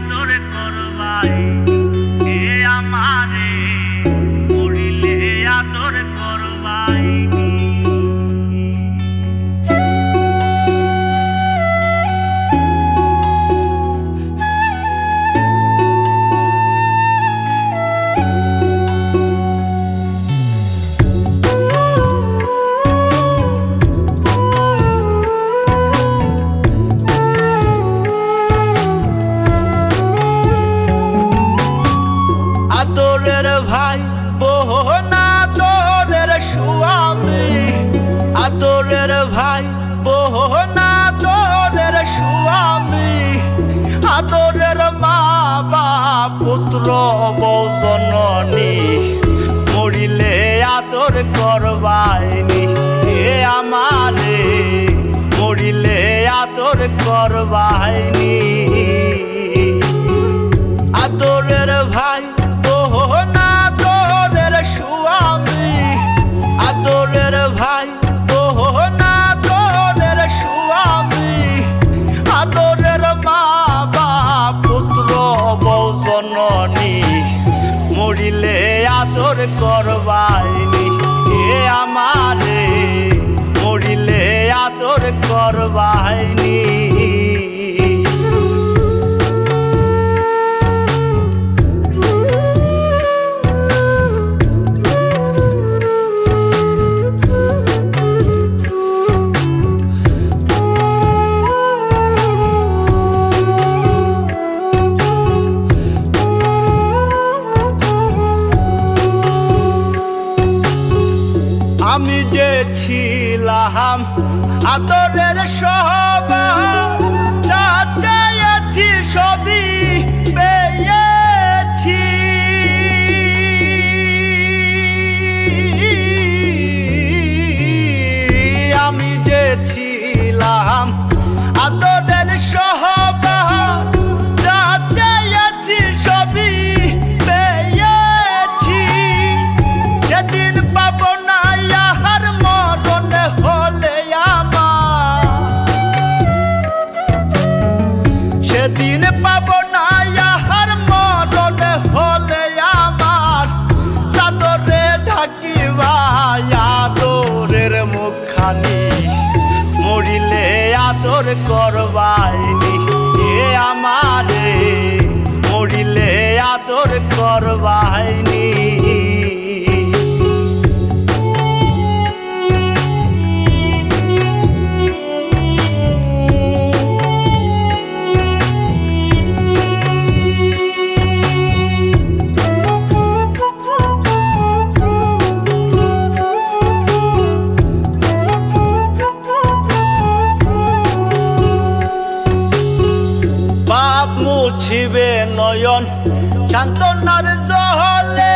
আদর করবাই এ আমারে মরিলে আদর করবাই আদরের ভাই বোন আদরের স্বামী আদরের ভাই বোন আদরের স্বামী আদরের মা বাপ পুত্র বৌ জননী মরিলে আদর করবাইনি এ আমারে মরিলে আদর করবাইনি আদরের ভাই বোন আদরের স্বামী আদরের ভাই বোন আদরের স্বামী আদরের মা বাপ পুত্র বৌ জননী মরিলে আদর করবাইনি এ আমারে মরিলে আদর করবাইনি আমি যে ছিলাম আদরের সবার যা চেয়েছি সবই পেয়েছি আমি যে ছিলাম আদরের সবার যা চেয়েছি সবই পেয়েছি যেদিন পাবো না সেদিন পাব না ইহার মরণ হলে আমার চাদরে ঢাকিবা আদরের মুখখানি মরিলে আদর করবাইনি এ আমারে মরিলে আদর করবাইনি পাপ মুছিবে নয়ন সান্তনার জলে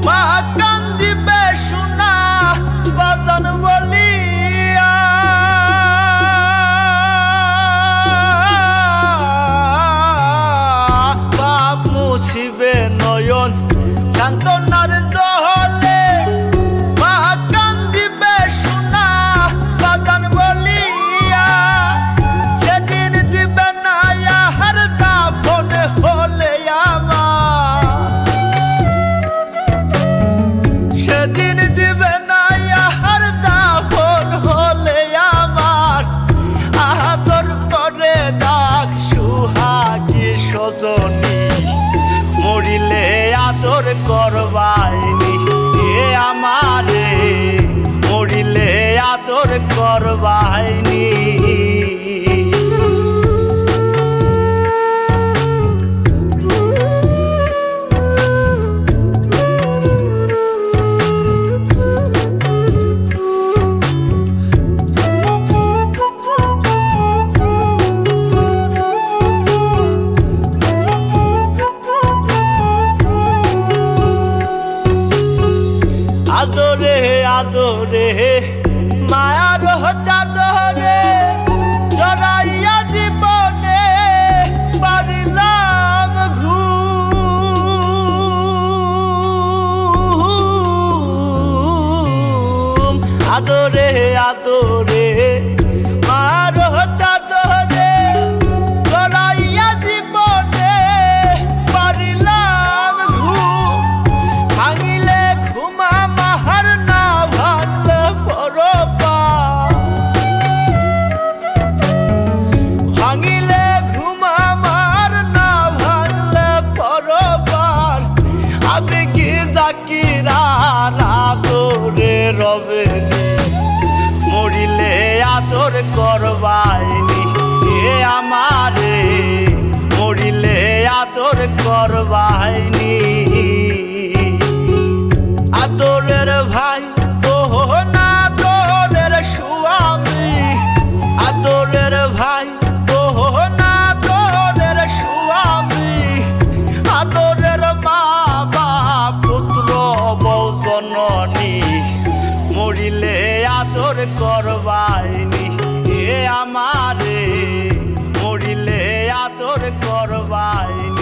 মা কান্দিবে সোনা বাজান বলিয়া পাপ মুছিবে নয়ন সান্তনার জলে মা কান্দিবে সোনা বাজান বলিয়া সেদিন দিবে না ইহার দাফন হলে আমার সেদিন দিবে না ইহার দাফন হলে আমার আদর করে ডাক সুহাগী সজনী মরিলে আদর করবাইনি এ আমারে মরিলে আদর করবাইনি আদরে আদরে মায়ার চাদরে জড়াইয়া জীবনে পারিলাম ঘুম আদরে আদরে মায়ার চাদরে জড়াইয়া জীবনে আদর করবাই